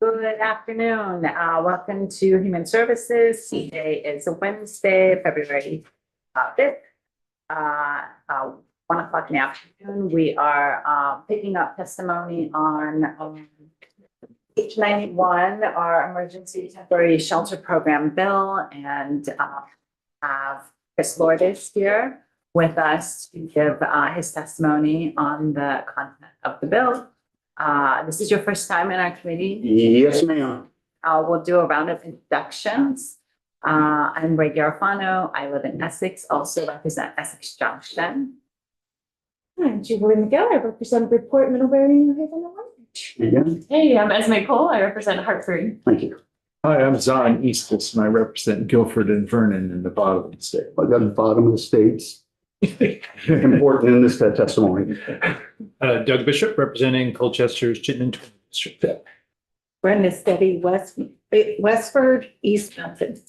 Good afternoon. Welcome to Human Services. Today is a Wednesday, February 5th. 1 o'clock in the afternoon. We are picking up testimony on page 91, our emergency temporary shelter program bill, and have Chris Lourdes here with us to give his testimony on the content of the bill. This is your first time in our committee? Yes, ma'am. We'll do a round of introductions. I'm Ray Garofano. I live in Essex, also represent Essex Junction. I'm Julie McGill. I represent Bridgeport, Middlebury, New Haven, and Longreach. Again, Hey, I'm Esme Cole. I represent Hartford. thank you. Hi, I'm Zon Eastis and I represent Guilford and Vernon in the bottom of the state. I got the bottom of the states. Important in this testimony. Doug Bishop representing Colchester's Chittenden District. Brenda Steady, Westford, East Mountain.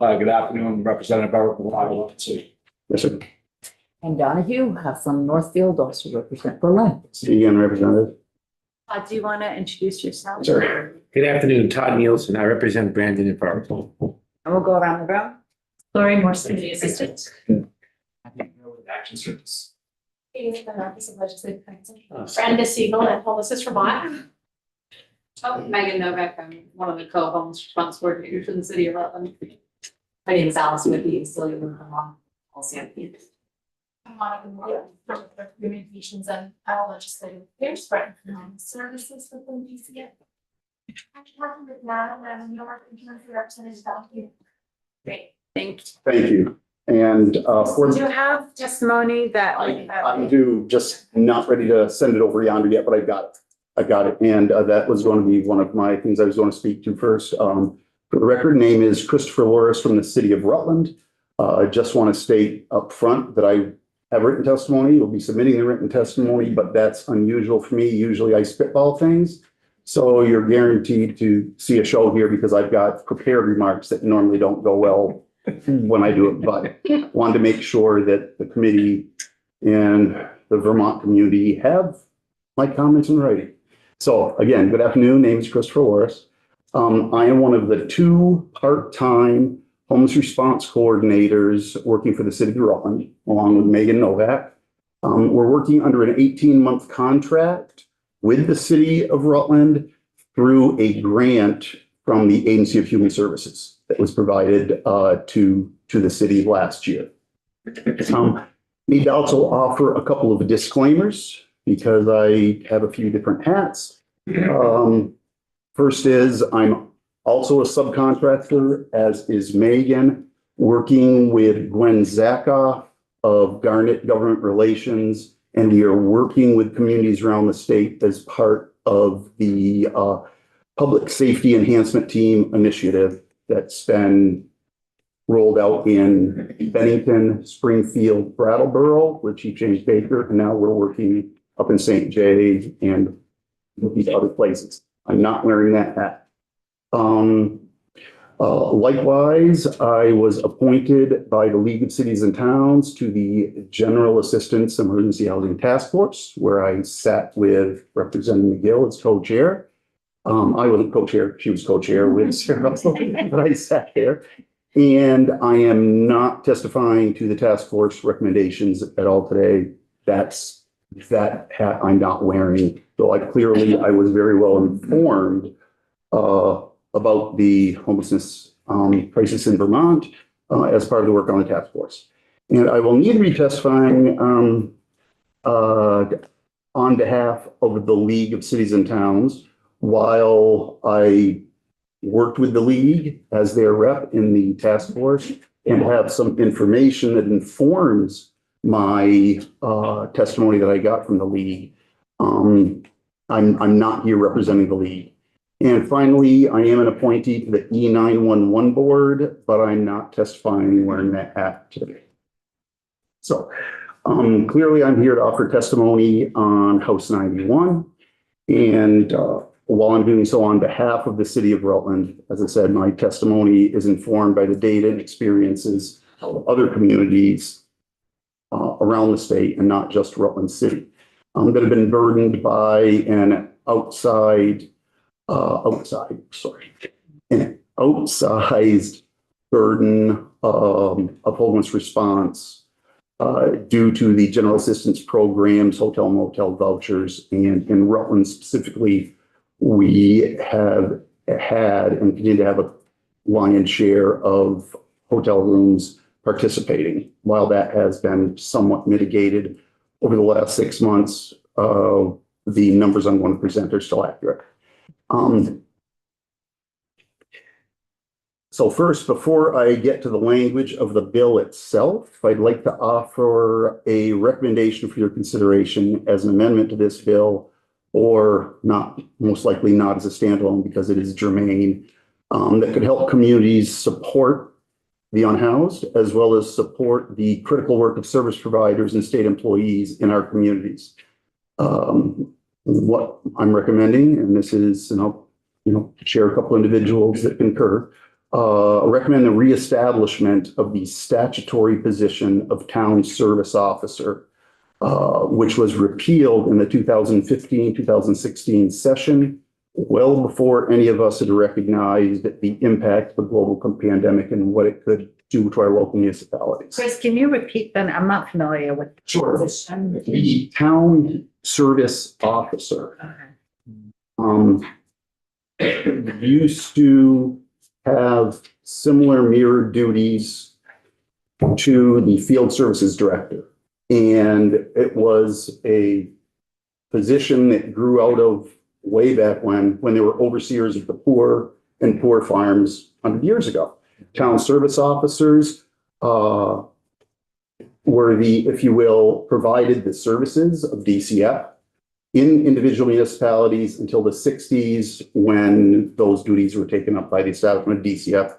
Hi, good afternoon, Representative Eric Waddle. Yes, sir. And Donahue from Northfield, also represent Berlin. See you again, Representative. Do you want to introduce yourself? Sure. Good afternoon, Todd Nielsen. I represent Brandon and Farmington. And we'll go around the room. Lori Morrison, the assistant. Action Service. With the Office of Legislative Counsel. Brenda Siegel at Homelessness Vermont. Oh, Megan Novak, I'm one of the co-homeless response coordinators in the city of Rutland. My name is Alice Whitby, still live in Vermont, also on the. I'm Monica Moore, from Communications and Legislative Affairs, Brett, Services within DCA. I'm talking with Madam and York, Representative Donahue. Great, thank you. Thank you. And for Do you have testimony that? I do, just not ready to send it over yonder yet, but I got it. I got it. And that was going to be one of my things I was going to speak to first. For the record, name is Christopher Lourdes from the city of Rutland. I just want to state up front that I have written testimony. We'll be submitting the written testimony, but that's unusual for me. Usually I spitball things. So you're guaranteed to see a show here because I've got prepared remarks that normally don't go well when I do it, but wanted to make sure that the committee and the Vermont community have my comments in writing. So again, good afternoon. Name is Christopher Lourdes. I am one of the 2 part-time homeless response coordinators working for the city of Rutland, along with Megan Novak. We're working under an 18-month contract with the city of Rutland through a grant from the Agency of Human Services that was provided to the city last year. Need to also offer a couple of disclaimers because I have a few different hats. First is I'm also a subcontractor, as is Megan, working with Gwen Zakoff of Garnet Government Relations, and we are working with communities around the state as part of the Public Safety Enhancement Team initiative that's been rolled out in Bennington, Springfield, Brattleboro with Chief James Baker, and now we're working up in St. Jay and these other places. I'm not wearing that hat. Likewise, I was appointed by the League of Cities and Towns to the General Assistance Emergency Housing Task Force, where I sat with Representative McGill as co-chair. I wasn't co-chair, she was co-chair with Sarah Russell, but I sat there. And I am not testifying to the task force recommendations at all today. That's that hat I'm not wearing. So I was very well informed about the homelessness crisis in Vermont as part of the work on the task force. And I will need to be testifying on behalf of the League of Cities and Towns while I worked with the league as their rep in the task force and have some information that informs my testimony that I got from the league. I'm not here representing the league. And finally, I am an appointee to the E911 board, but I'm not testifying wearing that hat today. So clearly I'm here to offer testimony on House 91. And while I'm doing so on behalf of the city of Rutland, as I said, my testimony is informed by the data and experiences of other communities around the state and not just Rutland City that have been burdened by an outside an outsized burden of homeless response due to the general assistance programs, hotel motel vouchers, and in Rutland specifically, we have had and continue to have a lion's share of hotel rooms participating. While that has been somewhat mitigated over the last 6 months, the numbers I'm going to present are still accurate. So first, before I get to the language of the bill itself, I'd like to offer a recommendation for your consideration as an amendment to this bill, or not, most likely not as a standalone because it is germane, that could help communities support the unhoused, as well as support the critical work of service providers and state employees in our communities. What I'm recommending, and this is, and I'll, share a couple individuals that concur, recommend the reestablishment of the statutory position of town service officer, which was repealed in the 2015-2016 session, well before any of us had recognized the impact of the global pandemic and what it could do to our local municipalities. Chris, can you repeat that? I'm not familiar with. Sure. the position. The town service officer used to have similar mirrored duties to the field services director. And it was a position that grew out of way back when they were overseers of the poor and poor farms 100 years ago. Town service officers were the, if you will, provided the services of DCF in individual municipalities until the 60s, when those duties were taken up by the establishment of DCF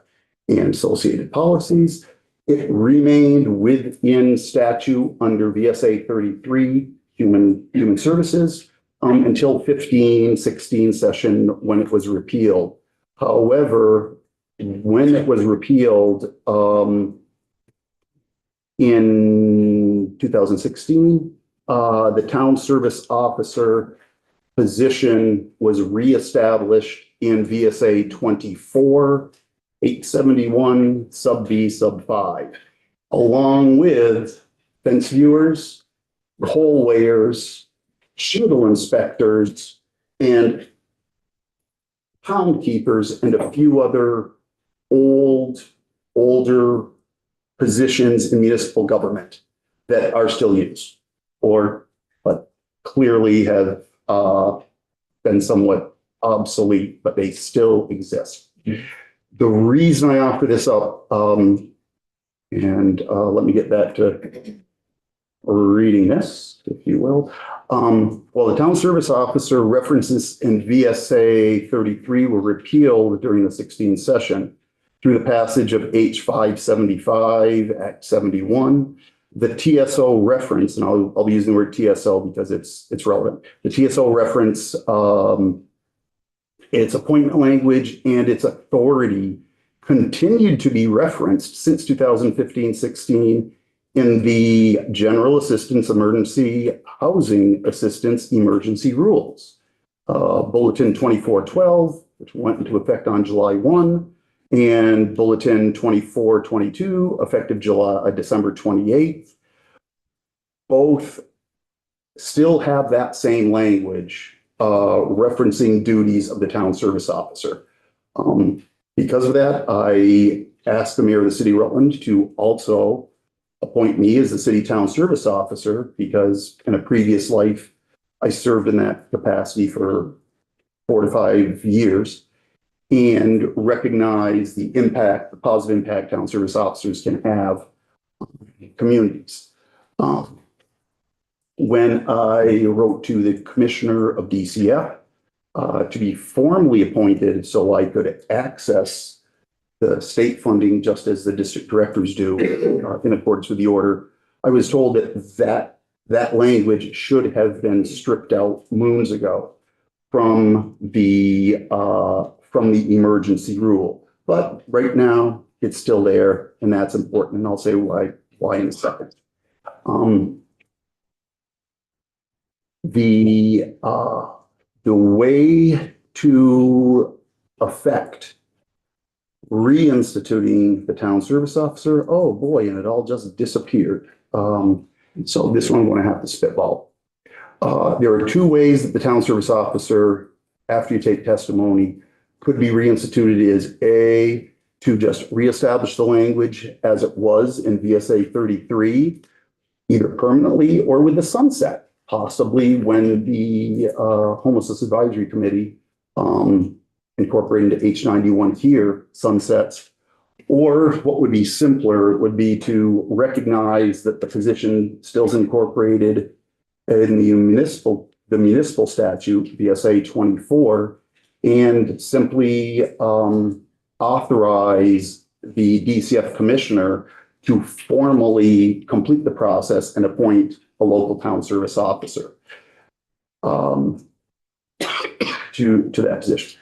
and associated policies. It remained within statute under VSA 33, human services, until 15-16 session when it was repealed. However, when it was repealed in 2016, the town service officer position was reestablished in VSA 24-871 sub B sub 5, along with fence viewers, hole weighers, shingle inspectors, and pound keepers, and a few other older positions in municipal government that are still used, but clearly have been somewhat obsolete, but they still exist. The reason I offer this up, and let me get back to reading this, if you will. Well, the town service officer references in VSA 33 were repealed during the 16 session through the passage of H 575 Act 71. The TSO reference, and I'll be using the word TSO because it's relevant. The TSO reference, its appointment language and its authority continued to be referenced since 2015-16 in the General Assistance Emergency Housing Assistance Emergency Rules. Bulletin 2412, which went into effect on July 1, and Bulletin 2422, effective December 28th. Both still have that same language referencing duties of the town service officer. Because of that, I asked the mayor of the city of Rutland to also appoint me as the city town service officer, because in a previous life, I served in that capacity for 4 to 5 years, and recognize the impact, the positive impact town service officers can have on communities. When I wrote to the commissioner of DCF to be formally appointed so I could access the state funding just as the district directors do in accordance with the order, I was told that language should have been stripped out moons ago from the emergency rule. But right now it's still there, and that's important. And I'll say why in a second. The way to affect reinstituting the town service officer, oh boy, and it all just disappeared. So this one I'm going to have to spitball. There are two ways that the town service officer, after you take testimony, could be reinstituted is A, to just reestablish the language as it was in VSA 33, either permanently or with the sunset, possibly when the Homelessness Advisory Committee incorporated into H91 here sunsets. Or what would be simpler would be to recognize that the position still is incorporated in the municipal statute, VSA 24, and simply authorize the DCF commissioner to formally complete the process and appoint a local town service officer to that position.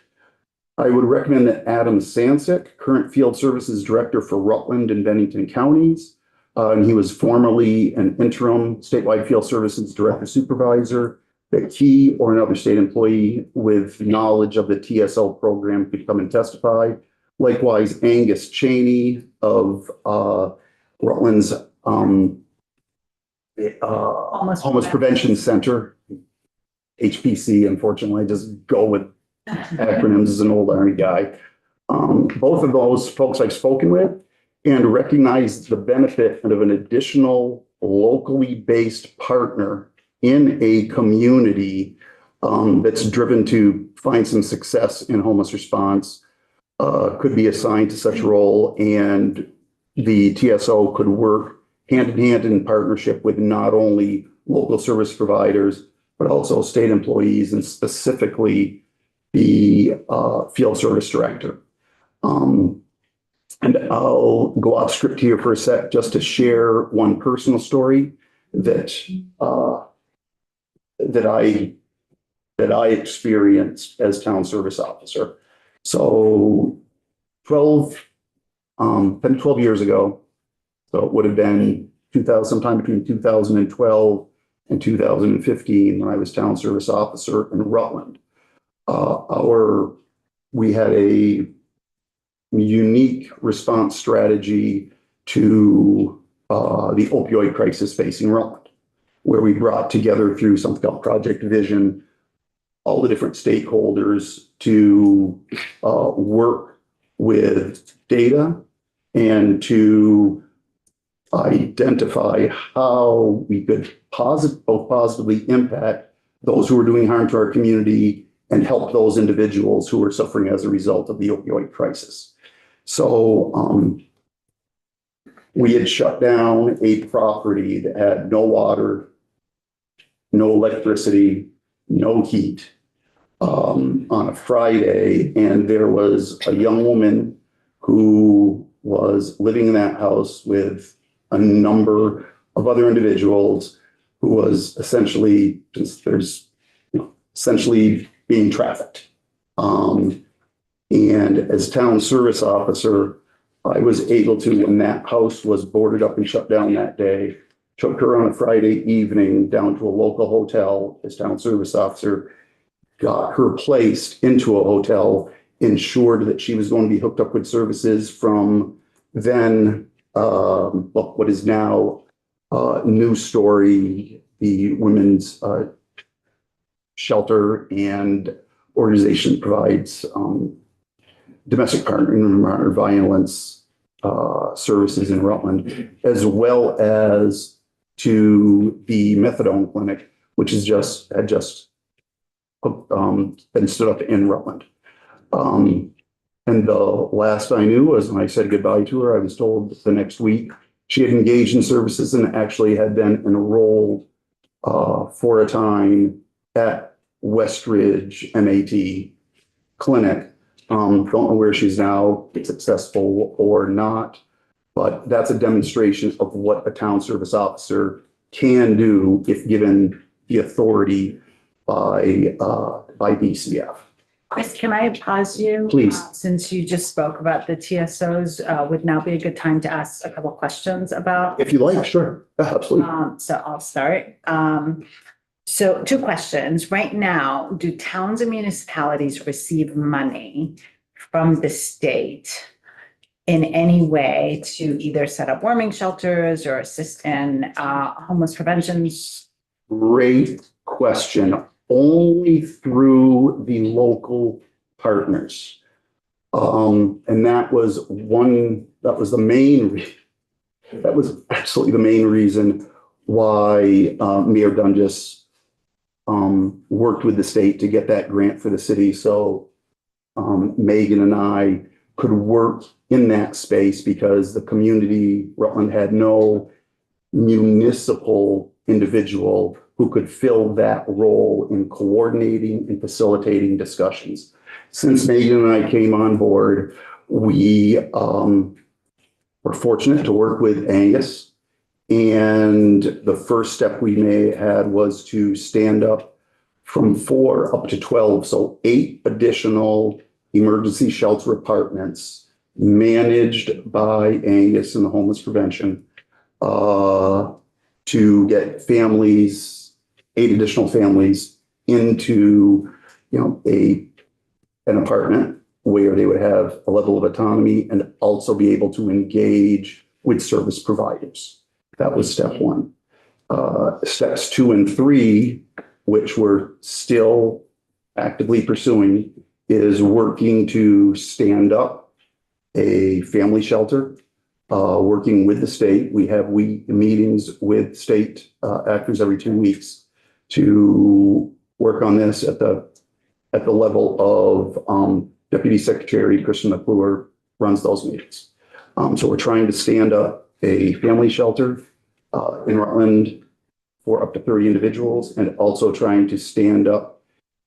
I would recommend that Adam Sansick, current field services director for Rutland and Bennington counties. And he was formerly an interim statewide field services director supervisor, that he or another state employee with knowledge of the TSO program could come and testify. Likewise, Angus Cheney of Rutland's Homeless Prevention Center, HPC, unfortunately, I just go with acronyms as an old Army guy. Both of those folks I've spoken with and recognize the benefit of an additional locally based partner in a community that's driven to find some success in homeless response, could be assigned to such a role, and the TSO could work hand in hand in partnership with not only local service providers, but also state employees and specifically the field service director. And I'll go off script here for a sec just to share one personal story that I experienced as town service officer. So 10 to 12 years ago, so it would have been sometime between 2012 and 2015 when I was town service officer in Rutland. We had a unique response strategy to the opioid crisis facing Rutland, where we brought together through something called Project Vision all the different stakeholders to work with data and to identify how we could both positively impact those who are doing harm to our community and help those individuals who are suffering as a result of the opioid crisis. So we had shut down a property that had no water, no electricity, no heat on a Friday. And there was a young woman who was living in that house with a number of other individuals who was essentially being trafficked. And as town service officer, I was able to, when that house was boarded up and shut down that day, took her on a Friday evening down to a local hotel as town service officer, got her placed into a hotel, ensured that she was going to be hooked up with services from then, what is now News Story, the women's shelter and organization provides domestic partner violence services in Rutland, as well as to the methadone clinic, which is had just been stood up in Rutland. And the last I knew was when I said goodbye to her, I was told the next week she had engaged in services and actually had been enrolled for a time at Westridge MAT clinic. Don't know where she's now, successful or not, but that's a demonstration of what a town service officer can do if given the authority by DCF. Chris, can I pause you? Please. Since you just spoke about the TSOs, would now be a good time to ask a couple questions about? If you like, sure, absolutely. So I'll start. So two questions. Right now, do towns and municipalities receive money from the state in any way to either set up warming shelters or assist in homeless prevention? Great question. Only through the local partners. And that was that was absolutely the main reason why Mayor Dundas worked with the state to get that grant for the city. So Megan and I could work in that space because the community, Rutland had no municipal individual who could fill that role in coordinating and facilitating discussions. Since Megan and I came on board, we were fortunate to work with Angus. And the first step we had was to stand up from 4 up to 12, so 8 additional emergency shelter apartments managed by Angus and the homeless prevention to get families, 8 additional families into, an apartment where they would have a level of autonomy and also be able to engage with service providers. That was step 1. Steps 2 and 3, which we're still actively pursuing, is working to stand up a family shelter, working with the state. We have meetings with state actors every 2 weeks to work on this at the level of Deputy Secretary Christian McClure runs those meetings. So we're trying to stand up a family shelter in Rutland for up to 30 individuals, and also trying to stand up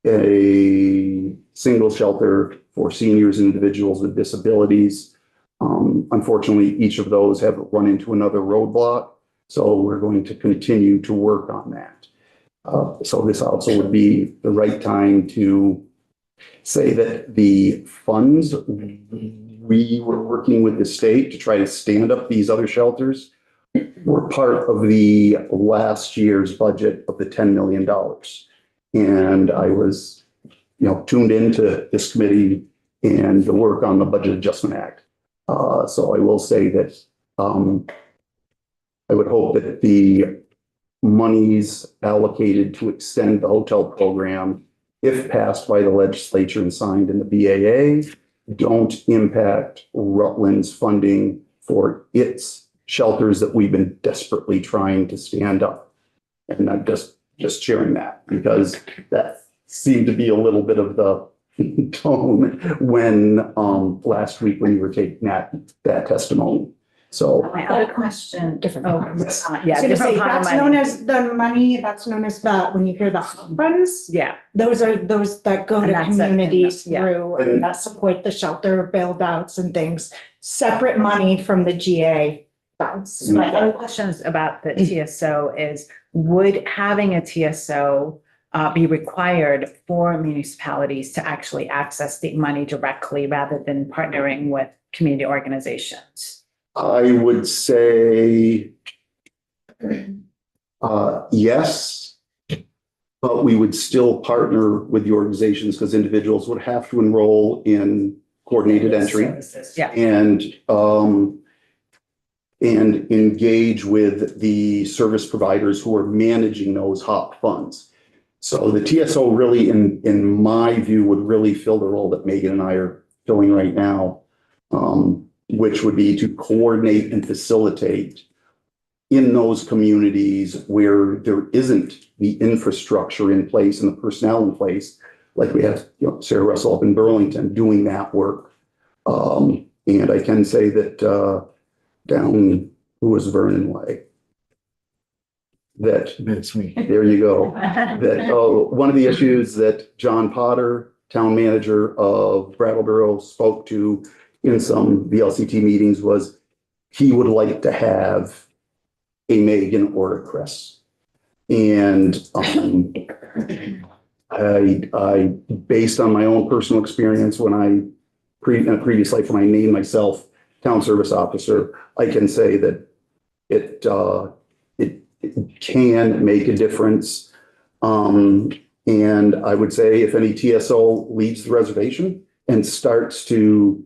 a single shelter for seniors and individuals with disabilities. Unfortunately, each of those have run into another roadblock, so we're going to continue to work on that. So this also would be the right time to say that the funds we were working with the state to try to stand up these other shelters were part of the last year's budget of the $10 million. And I was, tuned into this committee and the work on the Budget Adjustment Act. So I will say that I would hope that the monies allocated to extend the hotel program, if passed by the legislature and signed in the BAA, don't impact Rutland's funding for its shelters that we've been desperately trying to stand up. And I'm just sharing that because that seemed to be a little bit of the tone when last week when you were taking that testimony. So My other question. Different. Oh, funds. yeah, I was gonna different say, pot of that's money. known as the money, that's known as the, when you hear the HUD funds, Yeah, those are those that go And to that's it, communities yeah. through, and that support the shelter build outs and things. Separate money from the GA funds. so my other questions about the TSO is, would having a TSO be required for municipalities to actually access the money directly rather than partnering with community organizations? I would say yes, but we would still partner with the organizations because individuals would have to enroll in coordinated entry Yeah, and engage with the service providers who are managing those HOP funds. So the TSO really, in my view, would really fill the role that Megan and I are filling right now, which would be to coordinate and facilitate in those communities where there isn't the infrastructure in place and the personnel in place, like we have, Sarah Russell up in Burlington doing that work. And I can say that down, who was Vernon Way? That's me. There you go. That one of the issues that John Potter, town manager of Brattleboro, spoke to in some VLCT meetings was he would like to have a Megan or a Chris. And I based on my own personal experience when in a previous life when I named myself town service officer, I can say that it can make a difference And I would say if any TSO leaves the reservation and starts to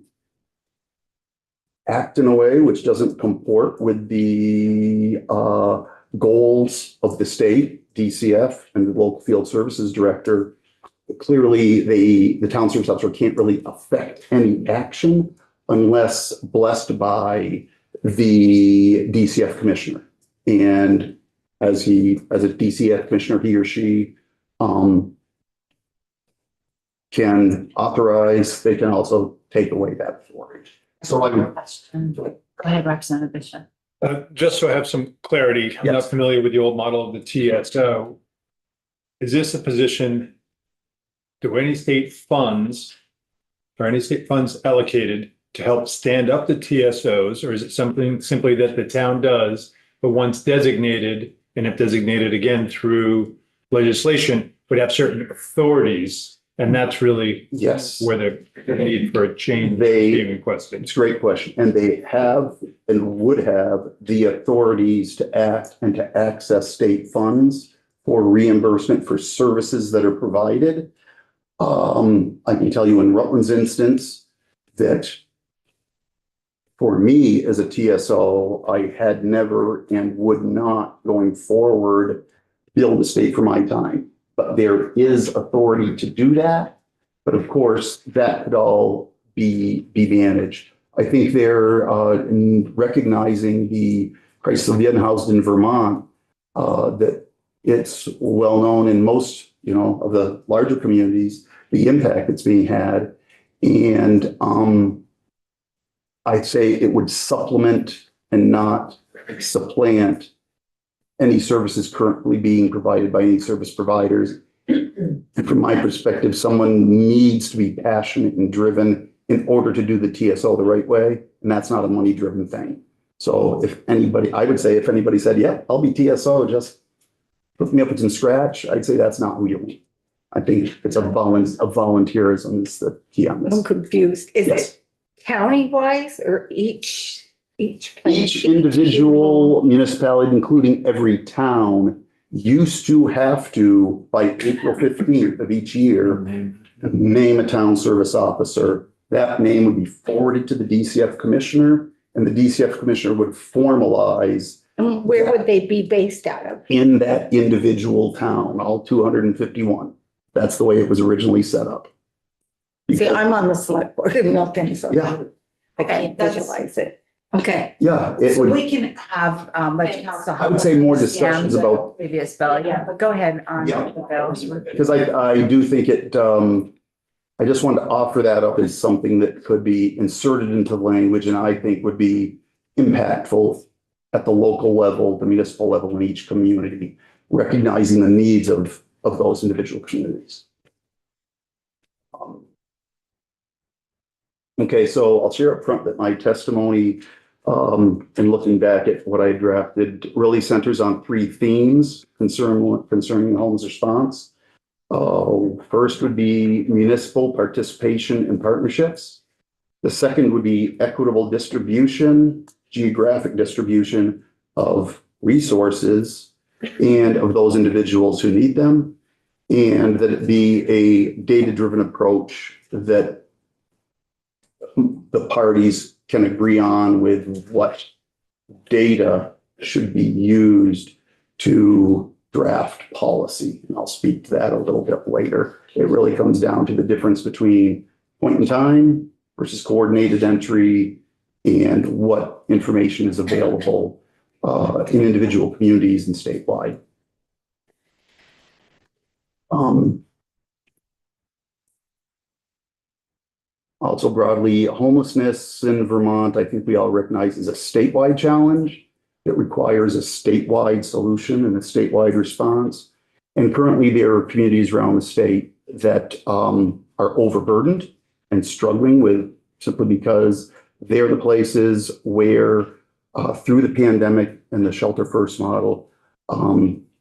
act in a way which doesn't comport with the goals of the state, DCF, and the local field services director, clearly the town service officer can't really affect any action unless blessed by the DCF commissioner. And as a DCF commissioner, he or she can authorize, they can also take away that authority. So I would, Question. Go ahead, Representative Bishop. Just so I have some clarity, I'm not Yes. familiar with the old model of the TSO. Is this a position, do any state funds, are any state funds allocated to help stand up the TSOs, or is it something simply that the town does, but once designated, and if designated again through legislation, would have certain authorities? And that's really yes. where the need for a change They- being requested. It's a great question. And they have and would have the authorities to act and to access state funds for reimbursement for services that are provided. I can tell you in Rutland's instance that for me as a TSO, I had never and would not going forward bill the state for my time. But there is authority to do that. But of course, that could all be managed. I think they're in recognizing the crisis of the unhoused in Vermont, that it's well known in most, of the larger communities, the impact that's being had. And I'd say it would supplement and not supplant any services currently being provided by any service providers. And from my perspective, someone needs to be passionate and driven in order to do the TSO the right way. And that's not a money-driven thing. So if anybody, I would say if anybody said, yeah, I'll be TSO, just put me up with some scratch, I'd say that's not who you want. I think it's a volunteerism is the key on I'm this. confused. Is Yes. it county-wise or each? Each individual municipality, including every town, used to have to, by April 15th of each year, name a town service officer. That name would be forwarded to the DCF commissioner, and the DCF commissioner would formalize And where would they be based out of? in that individual town, all 251. That's the way it was originally set up. See, I'm on the select board and nothing, so Yeah. I can't That's- visualize it. Okay. Yeah, it So would, we can have, let council. I would say more discussions Scan the about- Previous bill, yeah, but go ahead on Yeah. the bill. because I do think it, I just wanted to offer that up as something that could be inserted into language and I think would be impactful at the local level, the municipal level in each community, recognizing the needs of those individual communities. Okay, so I'll share up front that my testimony, and looking back at what I drafted, really centers on three themes concerning the homeless response. First would be municipal participation and partnerships. The second would be equitable distribution, geographic distribution of resources and of those individuals who need them. And that it be a data-driven approach that the parties can agree on with what data should be used to draft policy. And I'll speak to that a little bit later. It really comes down to the difference between point in time versus coordinated entry and what information is available in individual communities and statewide. Also broadly, homelessness in Vermont, I think we all recognize is a statewide challenge. It requires a statewide solution and a statewide response. And currently there are communities around the state that are overburdened and struggling with simply because they're the places where through the pandemic and the shelter first model,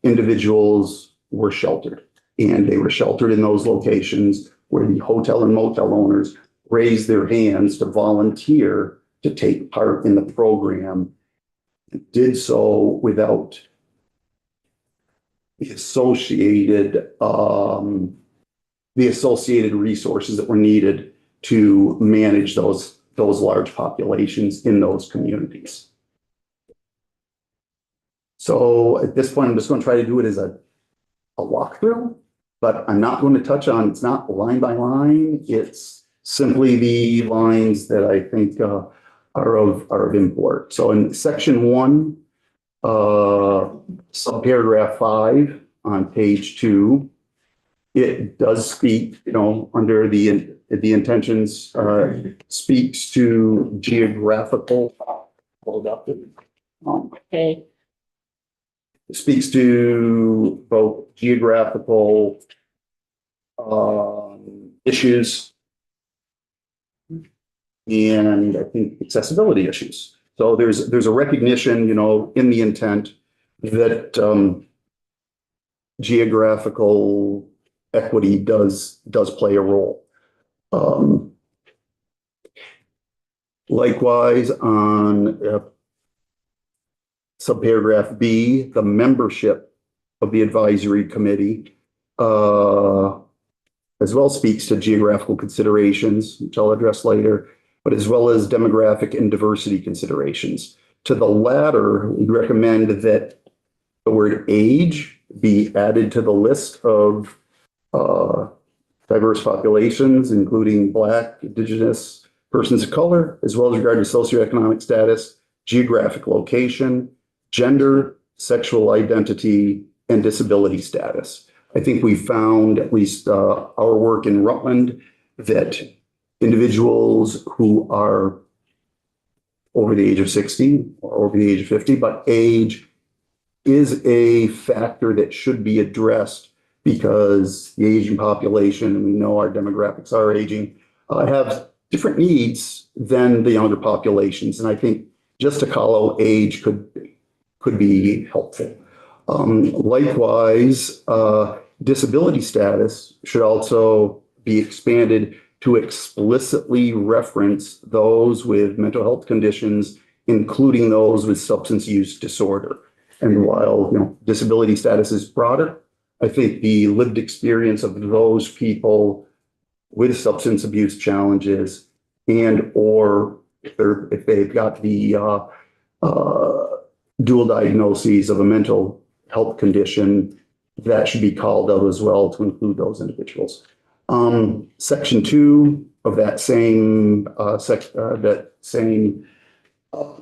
individuals were sheltered. And they were sheltered in those locations where the hotel and motel owners raised their hands to volunteer to take part in the program, did so without the associated resources that were needed to manage those large populations in those communities. So at this point, I'm just going to try to do it as a walkthrough, but I'm not going to touch on, it's not line by line. It's simply the lines that I think are of import. So in section 1, subparagraph 5 on page 2, it does speak, under the intentions, speaks to geographical. Hold up. Okay. It speaks to both geographical issues and I think accessibility issues. So there's a recognition, in the intent that geographical equity does play a role. Likewise, on subparagraph B, the membership of the advisory committee as well speaks to geographical considerations, which I'll address later, but as well as demographic and diversity considerations. To the latter, we recommend that the word age be added to the list of diverse populations, including Black, Indigenous, persons of color, as well as regarding socioeconomic status, geographic location, gender, sexual identity, and disability status. I think we found, at least our work in Rutland, that individuals who are over the age of 60 or over the age of 50, but age is a factor that should be addressed because the aging population, and we know our demographics are aging, have different needs than the younger populations. And I think just to call out age could be helpful. Likewise, disability status should also be expanded to explicitly reference those with mental health conditions, including those with substance use disorder. And while disability status is broader, I think the lived experience of those people with substance abuse challenges and or if they've got the dual diagnoses of a mental health condition, that should be called out as well to include those individuals. Section 2 of that same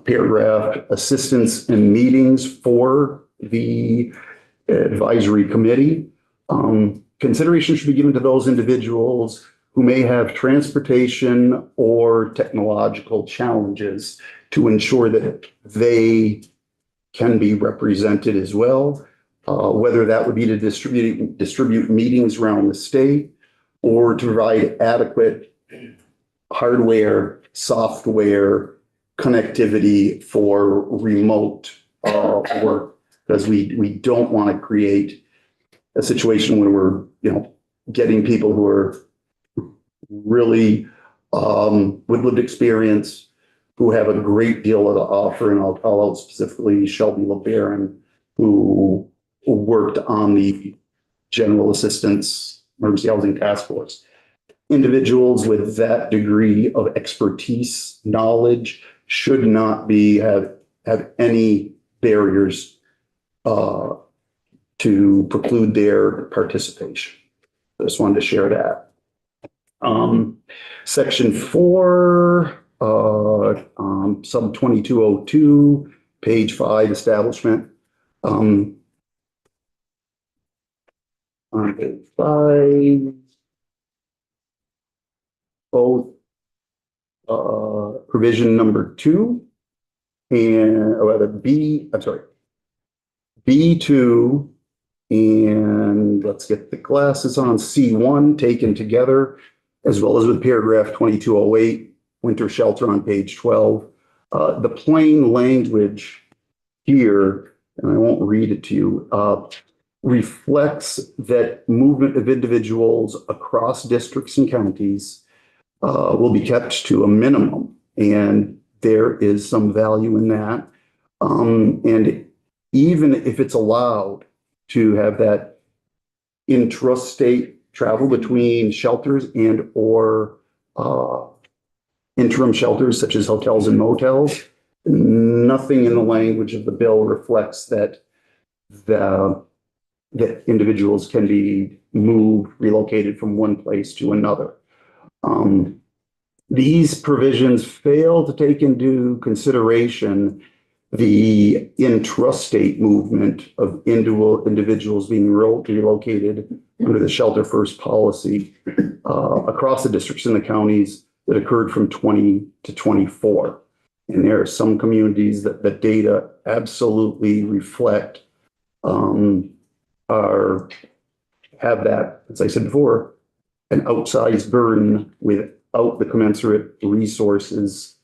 paragraph, assistance in meetings for the advisory committee. Consideration should be given to those individuals who may have transportation or technological challenges to ensure that they can be represented as well, whether that would be to distribute meetings around the state or to provide adequate hardware, software connectivity for remote work, because we don't want to create a situation where we're getting people who are really with lived experience, who have a great deal to offer, and I'll call out specifically Shelby LeBaron, who worked on the General Assistance Emergency Housing Task Force. Individuals with that degree of expertise, knowledge, should not have any barriers to preclude their participation. I just wanted to share that. Section 4, sub 2202, page 5, establishment. On page 5, both provision number 2 and B2 and let's get the glasses on, C1 taken together, as well as with paragraph 2208, winter shelter on page 12. The plain language here, and I won't read it to you, reflects that movement of individuals across districts and counties will be kept to a minimum, and there is some value in that. And even if it's allowed, to have that intrastate travel between shelters and or interim shelters such as hotels and motels. Nothing in the language of the bill reflects that that individuals can be moved, relocated from one place to another. These provisions fail to take into consideration the intrastate movement of individuals being relocated under the Shelter First policy across the districts and the counties that occurred from 20 to 24. And there are some communities that the data absolutely reflect have that, as I said before, an outsized burden without the commensurate resources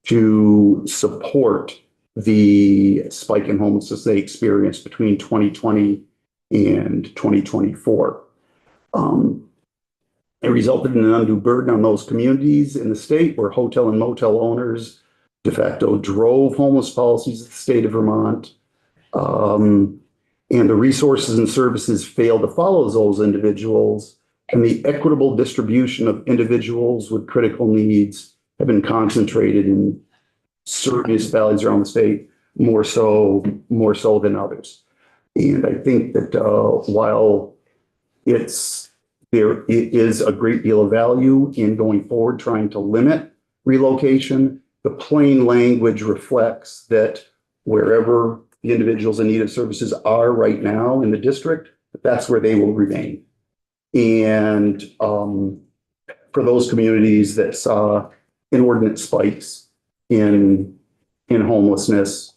to support the spike in homelessness they experienced between 2020 and 2024. It resulted in an undue burden on those communities in the state where hotel and motel owners de facto drove homeless policies of the state of Vermont. And the resources and services failed to follow those individuals, and the equitable distribution of individuals with critical needs have been concentrated in certain municipalities around the state, more so than others. And I think that while there is a great deal of value in going forward trying to limit relocation, the plain language reflects that wherever the individuals in need of services are right now in the district, that's where they will remain. And for those communities that saw inordinate spikes in homelessness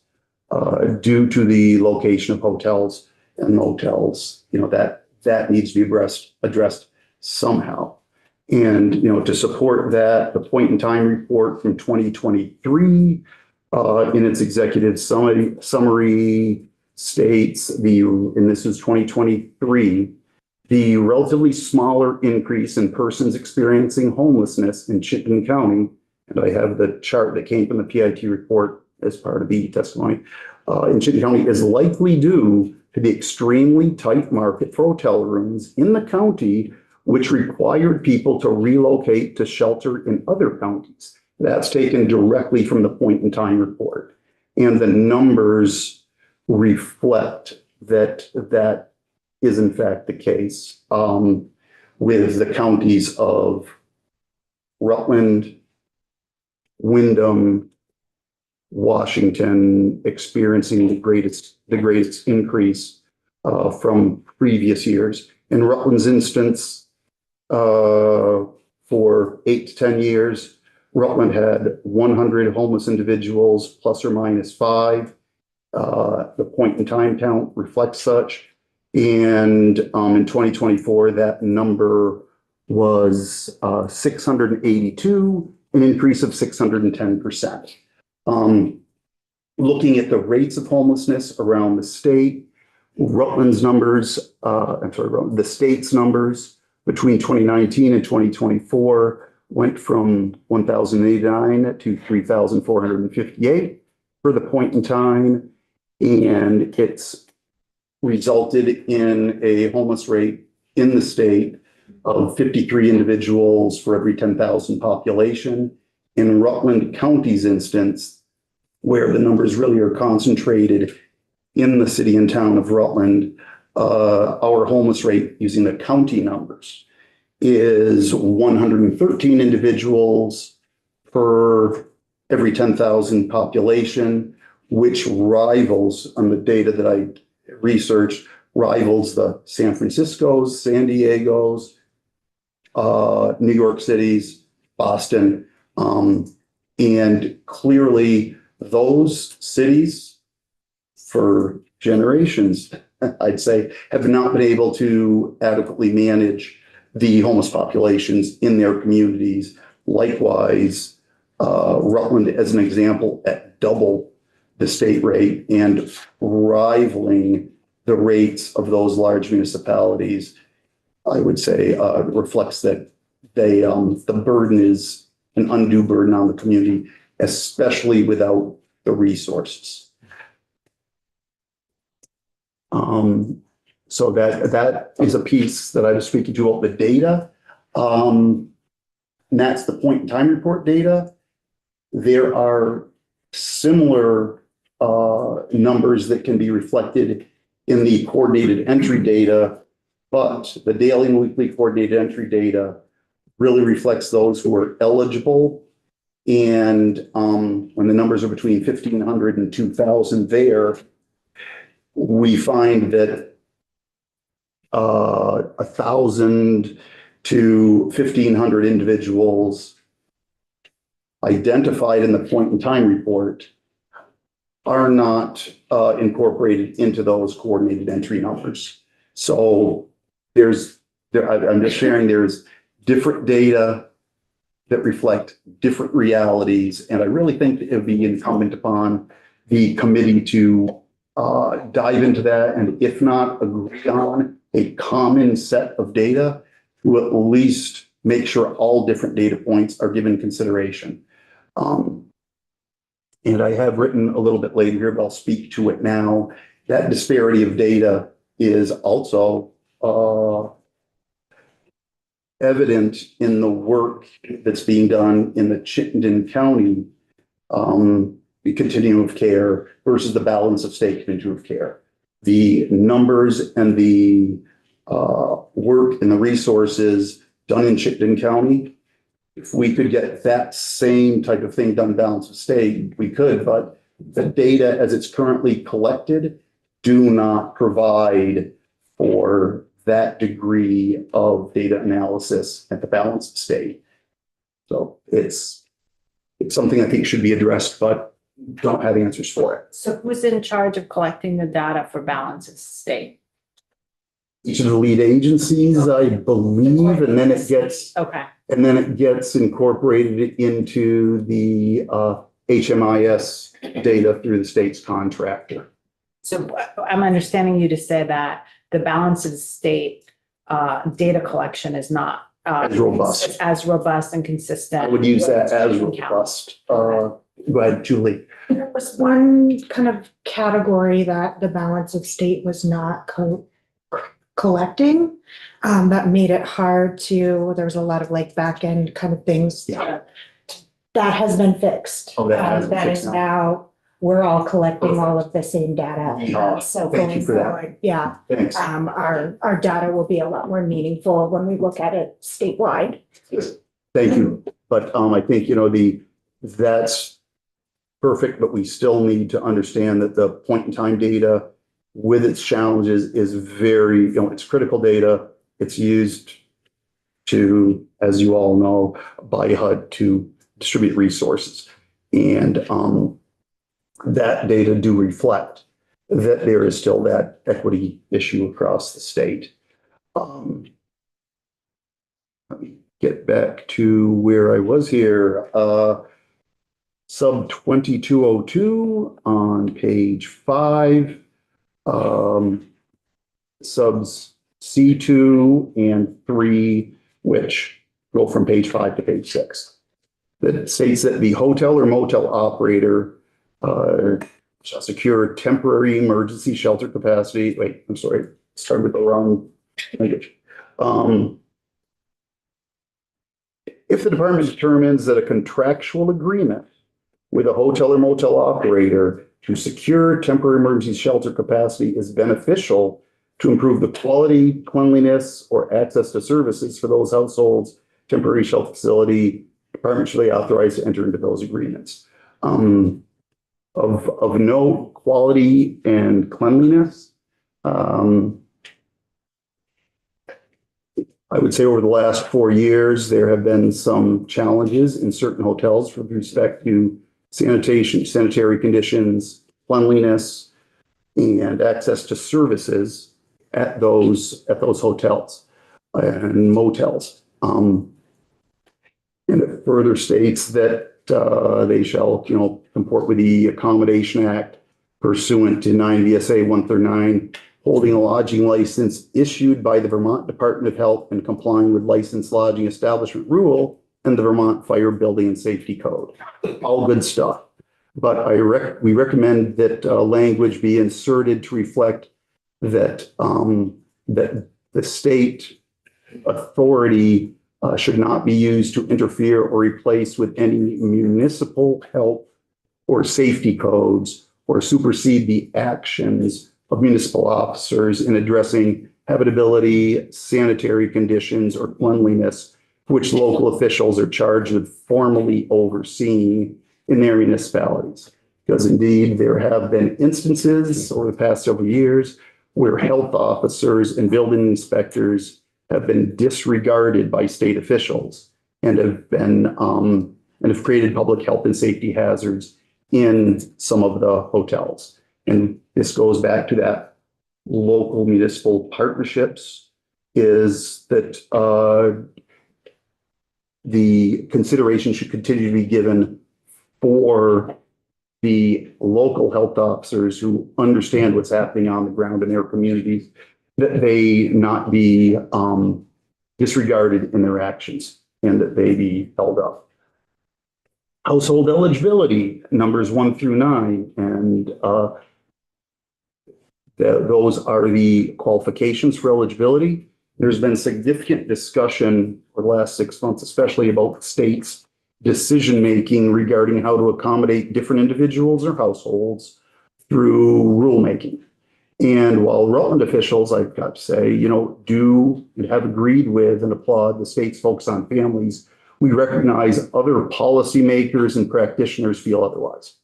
due to the location of hotels and motels, that needs to be addressed somehow. And, to support that, the point in time report from 2023 in its executive summary states and this is 2023, the relatively smaller increase in persons experiencing homelessness in Chittenden County, and I have the chart that came from the PIT report as part of the testimony, in Chittenden County is likely due to the extremely tight market for hotel rooms in the county, which required people to relocate to shelter in other counties. That's taken directly from the point in time report. And the numbers reflect that that is in fact the case with the counties of Rutland, Windham, Washington experiencing the greatest increase from previous years. In Rutland's instance, for 8 to 10 years, Rutland had 100 homeless individuals plus or minus 5. The point in time count reflects such. And in 2024, that number was 682, an increase of 610%. Looking at the rates of homelessness around the state, Rutland's numbers, the state's numbers between 2019 and 2024 went from 1,089 to 3,458 for the point in time. And it's resulted in a homeless rate in the state of 53 individuals for every 10,000 population. In Rutland County's instance, where the numbers really are concentrated in the city and town of Rutland, our homeless rate using the county numbers is 113 individuals per every 10,000 population, which rivals, on the data that I researched, rivals the San Francisco's, San Diego's, New York City's, Boston. And clearly those cities for generations, I'd say, have not been able to adequately manage the homeless populations in their communities. Likewise, Rutland, as an example, at double the state rate and rivaling the rates of those large municipalities, I would say reflects that the burden is an undue burden on the community, especially without the resources. So that is a piece that I was speaking to about the data. And that's the point in time report data. There are similar numbers that can be reflected in the coordinated entry data, but the daily and weekly coordinated entry data really reflects those who are eligible. And when the numbers are between 1,500 and 2,000 there, we find that 1,000 to 1,500 individuals identified in the point in time report are not incorporated into those coordinated entry numbers. So I'm just sharing, there's different data that reflect different realities. And I really think it would be incumbent upon the committee to dive into that, and if not agree on a common set of data, to at least make sure all different data points are given consideration. And I have written a little bit later here, but I'll speak to it now. That disparity of data is also evident in the work that's being done in the Chittenden County the continuum of care versus the balance of state continuum of care. The numbers and the work and the resources done in Chittenden County, if we could get that same type of thing done balance of state, we could, but the data as it's currently collected do not provide for that degree of data analysis at the balance of state. So it's something I think should be addressed, but don't have answers for it. So who's in charge of collecting the data for balance of state? Each of the lead agencies, I believe, and then it gets Okay, incorporated into the HMIS data through the state's contractor. so I'm understanding you to say that the balance of state data collection is not As robust. as robust and consistent. I would use that as with- robust. Go ahead, Julie. There was one kind of category that the balance of state was not collecting, that made it hard to, there was a lot of like back end kind of things. Yeah. That has been fixed. Oh, that has been That fixed is now. now, we're all collecting all of the same data. Yeah. So Thank you going for that. forward, yeah, Thanks. our data will be a lot more meaningful when we look at it statewide. Thank you. But I think, that's perfect, but we still need to understand that the point in time data with its challenges is very, it's critical data. It's used to, as you all know, by HUD to distribute resources. And that data do reflect that there is still that equity issue across the state. Let me get back to where I was here. Sub 2202 on page 5. Subs C2 and 3, which go from page 5 to page 6. That states that the hotel or motel operator shall secure temporary emergency shelter capacity. Wait, I'm sorry, started with the wrong language. If the department determines that a contractual agreement with a hotel or motel operator to secure temporary emergency shelter capacity is beneficial to improve the quality, cleanliness, or access to services for those households, temporary shelter facility, department should be authorized to enter into those agreements. Of note, quality and cleanliness. I would say over the last 4 years, there have been some challenges in certain hotels with respect to sanitation, sanitary conditions, cleanliness, and access to services at those hotels and motels. And it further states that they shall, comport with the Accommodation Act pursuant to 9 VSA 139, holding a lodging license issued by the Vermont Department of Health and complying with licensed lodging establishment rule and the Vermont Fire Building and Safety Code. All good stuff. But we recommend that language be inserted to reflect that, that the state authority should not be used to interfere or replace with any municipal health or safety codes or supersede the actions of municipal officers in addressing habitability, sanitary conditions, or cleanliness, which local officials are charged with formally overseeing in their municipalities. Because indeed, there have been instances over the past several years where health officers and building inspectors have been disregarded by state officials and have created public health and safety hazards in some of the hotels. And this goes back to that local municipal partnerships, is that the consideration should continue to be given for the local health officers who understand what's happening on the ground in their communities, that they not be disregarded in their actions and that they be held up. Household eligibility, numbers 1 through 9, and those are the qualifications for eligibility. There's been significant discussion for the last 6 months, especially about states' decision-making regarding how to accommodate different individuals or households through rulemaking. And while Rutland officials, I've got to say, do and have agreed with and applaud the state's focus on families, we recognize other policymakers and practitioners feel otherwise.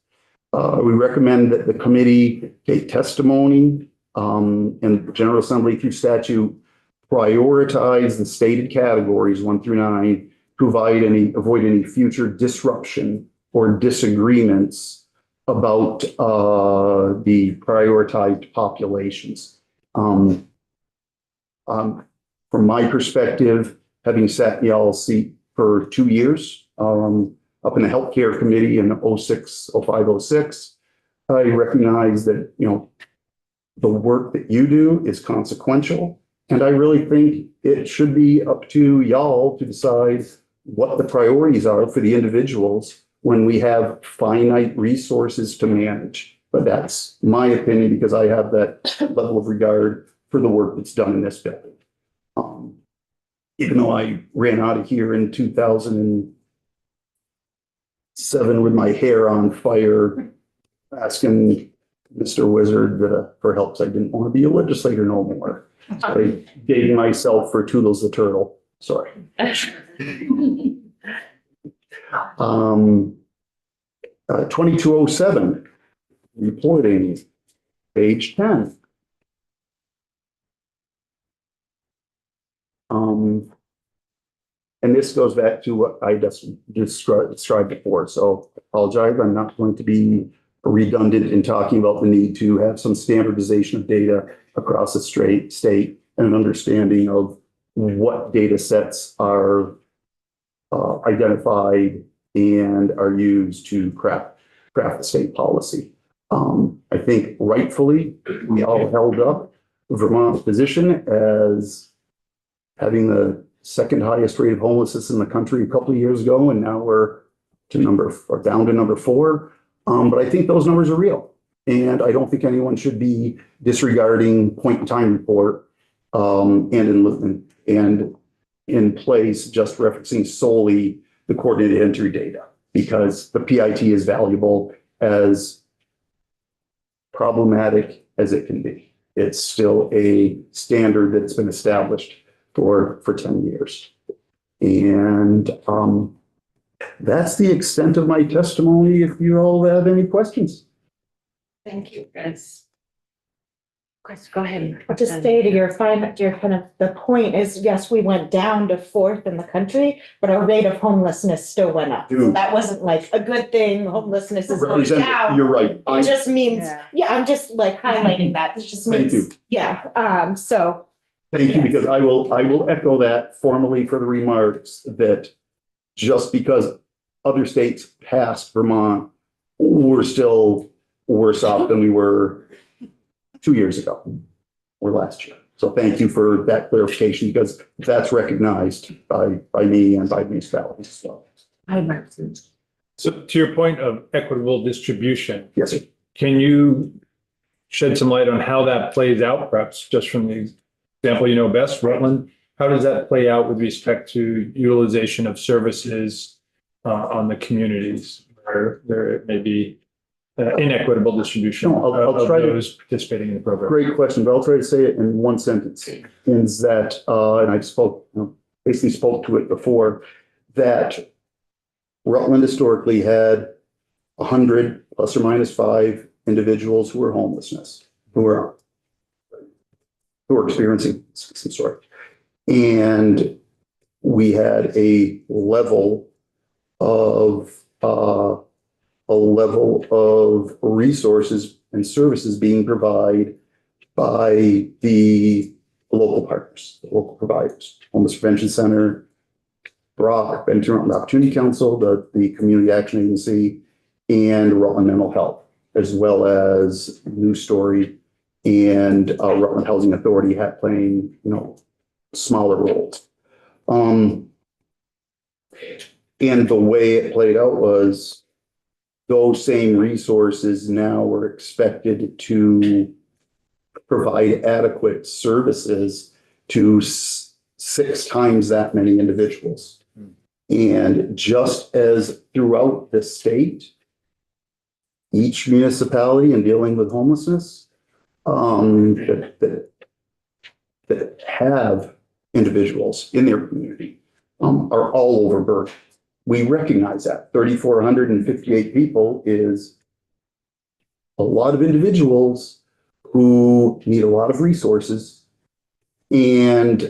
We recommend that the committee take testimony and the General Assembly through statute prioritize the stated categories 1 through 9, avoid any future disruption or disagreements about the prioritized populations. From my perspective, having sat in y'all's seat for 2 years, up in the healthcare committee in 05, 06, I recognize that, the work that you do is consequential. And I really think it should be up to y'all to decide what the priorities are for the individuals when we have finite resources to manage. But that's my opinion because I have that level of regard for the work that's done in this building. Even though I ran out of here in 2007 with my hair on fire, asking Mr. Wizard for help, I didn't want to be a legislator no more. So I dated myself for Toodles the Turtle. Sorry. 2207, reporting, page 10. And this goes back to what I just described before. So I apologize. I'm not going to be redundant in talking about the need to have some standardization of data across the state and an understanding of what data sets are identified and are used to craft the state policy. I think rightfully, we all held up Vermont's position as having the second highest rate of homelessness in the country a couple of years ago, and now we're down to number 4. But I think those numbers are real, and I don't think anyone should be disregarding point-in-time report and in place just referencing solely the coordinated entry data, because the PIT is valuable, as problematic as it can be. It's still a standard that's been established for 10 years. And that's the extent of my testimony. If you all have any questions. Thank you, Chris. Chris, go ahead. Just stay to your kind of, the point is, yes, we went down to 4th in the country, but our rate of homelessness still went up. So that wasn't like a good thing. Homelessness is going down. You're right. It just means, I'm just like highlighting that. It just means, Thank you. So. Thank you, because I will echo that formally for the remarks that just because other states passed Vermont, we're still worse off than we were 2 years ago or last year. So thank you for that clarification, because that's recognized by me and by municipalities as well. So to your point of equitable distribution, Yes, sir. can you shed some light on how that plays out, perhaps just from the example you know best, Rutland? How does that play out with respect to utilization of services on the communities where there may be inequitable distribution No, I'll of try to- those participating in the program? Great question, but I'll try to say it in one sentence. Is that, and I basically spoke to it before, that Rutland historically had 100 plus or minus 5 individuals who were homelessness, who were experiencing some sort. And we had a level of resources and services being provided by the local partners, the local providers, Homeless Prevention Center, BROC, Benton Rutland Opportunity Council, the Community Action Agency, and Rutland Mental Health, as well as News Story and Rutland Housing Authority playing, smaller roles. And the way it played out was those same resources now were expected to provide adequate services to 6 times that many individuals. And just as throughout the state, each municipality in dealing with homelessness that have individuals in their community are all overburdened. We recognize that 3,458 people is a lot of individuals who need a lot of resources. And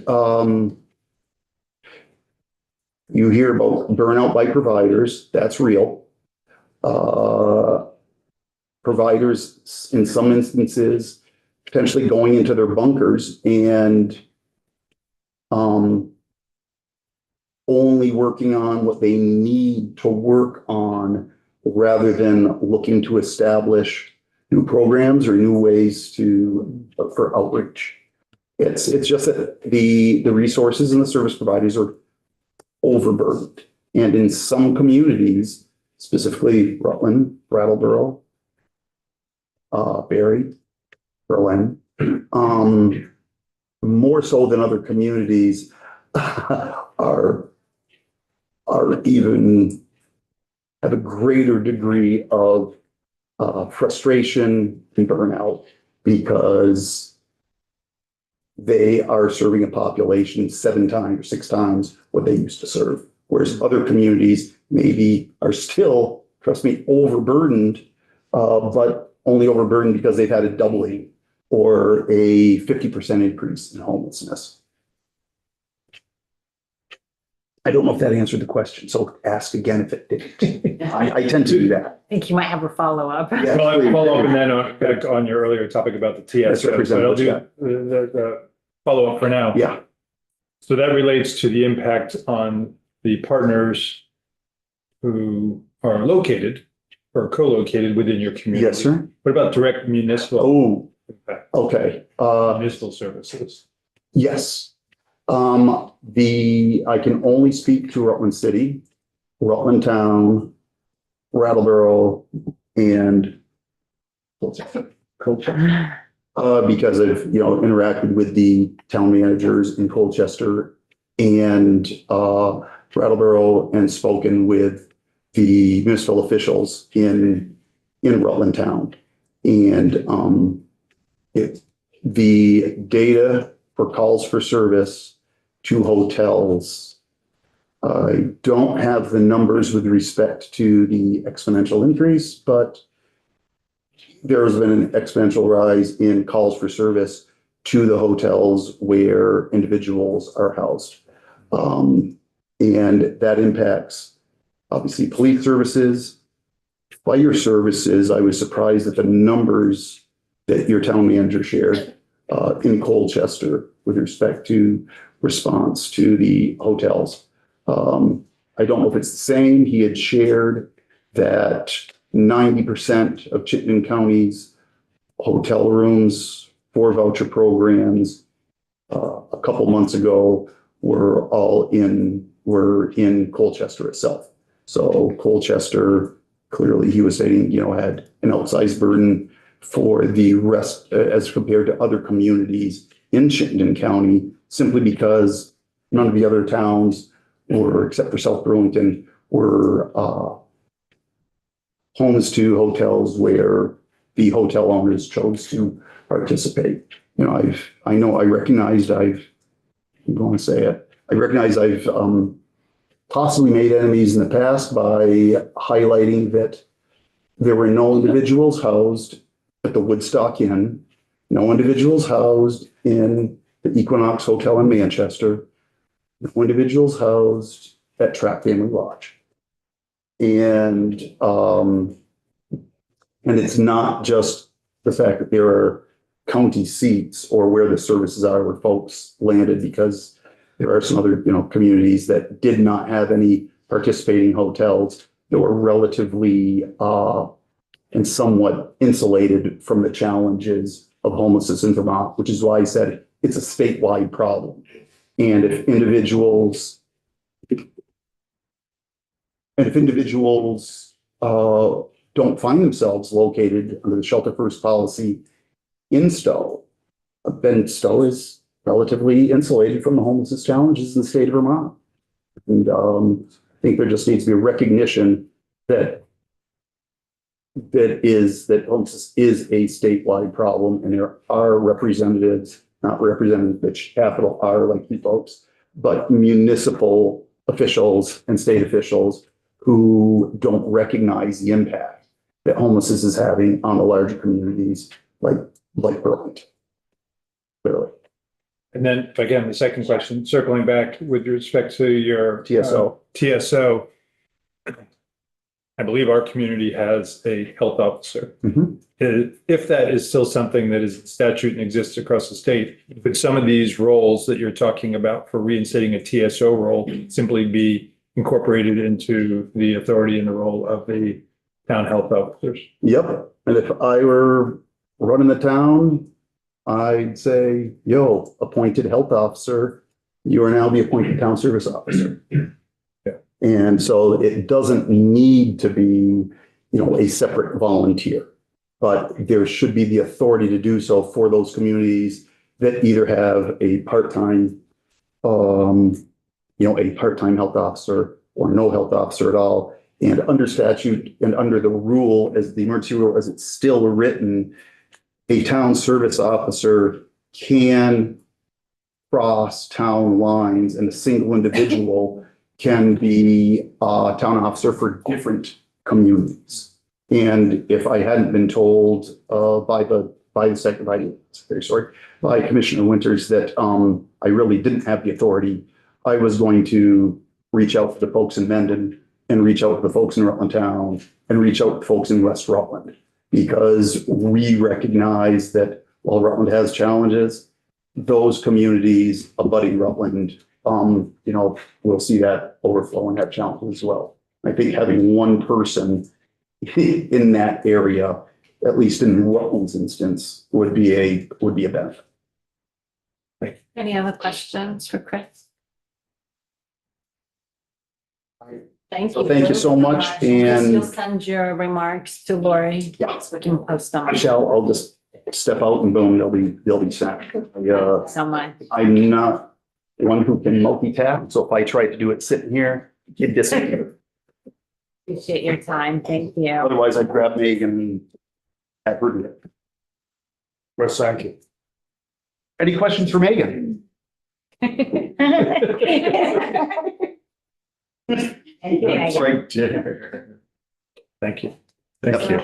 you hear about burnout by providers. That's real. Providers, in some instances, potentially going into their bunkers and only working on what they need to work on rather than looking to establish new programs or new ways for outreach. It's just that the resources and the service providers are overburdened. And in some communities, specifically Rutland, Brattleboro, Barry, Berlin, more so than other communities are even have a greater degree of frustration and burnout because they are serving a population 7 times or 6 times what they used to serve. Whereas other communities maybe are still, trust me, overburdened, but only overburdened because they've had a doubling or a 50% increase in homelessness. I don't know if that answered the question, so ask again if it didn't. I tend to do that. I think you might have a follow-up. Yeah. Well, I'll follow up and then back on your earlier topic about the That's TSO, but I'll do representative, the follow-up for now. Yeah, So that relates to the impact on the partners who are located or co-located within your community. yes, sir. What about direct municipal Oh, impact, okay. municipal services? Yes. I can only speak to Rutland City, Rutland Town, Brattleboro, and Colchester. Because I've, interacted with the town managers in Colchester and Brattleboro and spoken with the municipal officials in Rutland Town. And the data for calls for service to hotels, I don't have the numbers with respect to the exponential increase, but there has been an exponential rise in calls for service to the hotels where individuals are housed. And that impacts, obviously, police services, fire services. I was surprised at the numbers that your town manager shared in Colchester with respect to response to the hotels. I don't know if it's the same. He had shared that 90% of Chittenden County's hotel rooms for voucher programs a couple months ago were in Colchester itself. So Colchester, clearly he was stating, had an outsized burden for the rest, as compared to other communities in Chittenden County, simply because none of the other towns, or except for South Burlington, were homes to hotels where the hotel owners chose to participate. You know, I'm going to say it. I recognize I've possibly made enemies in the past by highlighting that there were no individuals housed at the Woodstock Inn, no individuals housed in the Equinox Hotel in Manchester, no individuals housed at Trapp Family Lodge. And it's not just the fact that there are county seats or where the services are where folks landed, because there are some other, communities that did not have any participating hotels that were relatively and somewhat insulated from the challenges of homelessness in Vermont, which is why I said it's a statewide problem. And if individuals don't find themselves located under the Shelter First policy in Stowe, then Stowe is relatively insulated from the homelessness challenges in the state of Vermont. And I think there just needs to be a recognition that homelessness is a statewide problem, and there are representatives, not representatives, which capital R like you folks, but municipal officials and state officials who don't recognize the impact that homelessness is having on the larger communities like Burlington. Clearly. And then again, the second question, circling back with respect to your TSO, I believe our community has a health officer. Mhm. If that is still something that is in statute and exists across the state, could some of these roles that you're talking about for reinstating a TSO role simply be incorporated into the authority and the role of the town health officers? Yep. And if I were running the town, I'd say, yo, appointed health officer, you are now the appointed town service officer. Yeah. And so it doesn't need to be, a separate volunteer, but there should be the authority to do so for those communities that either have a part-time, a part-time health officer or no health officer at all. And under statute and under the rule, as the emergency rule, as it's still written, a town service officer can cross town lines, and a single individual can be a town officer for different communities. And if I hadn't been told by Commissioner Winters that I really didn't have the authority, I was going to reach out to the folks in Mendon and reach out to the folks in Rutland Town and reach out to folks in West Rutland, because we recognize that while Rutland has challenges, those communities abutting Rutland, we'll see that overflow and have challenges as well. I think having one person in that area, at least in Rutland's instance, would be a benefit. Any other questions for Chris? Thank So you. thank you so much, and- You'll send your remarks to Lori. Yeah. So we can post them. I'll just step out and boom, they'll be sent. So much. I'm not one who can multitask, so if I try to do it sitting here, you'd disappear. Appreciate your time. Thank you. Otherwise, I'd grab Megan and have her do it. Well, thank you. Any questions for Megan? Thank you. Thank you. Thank you.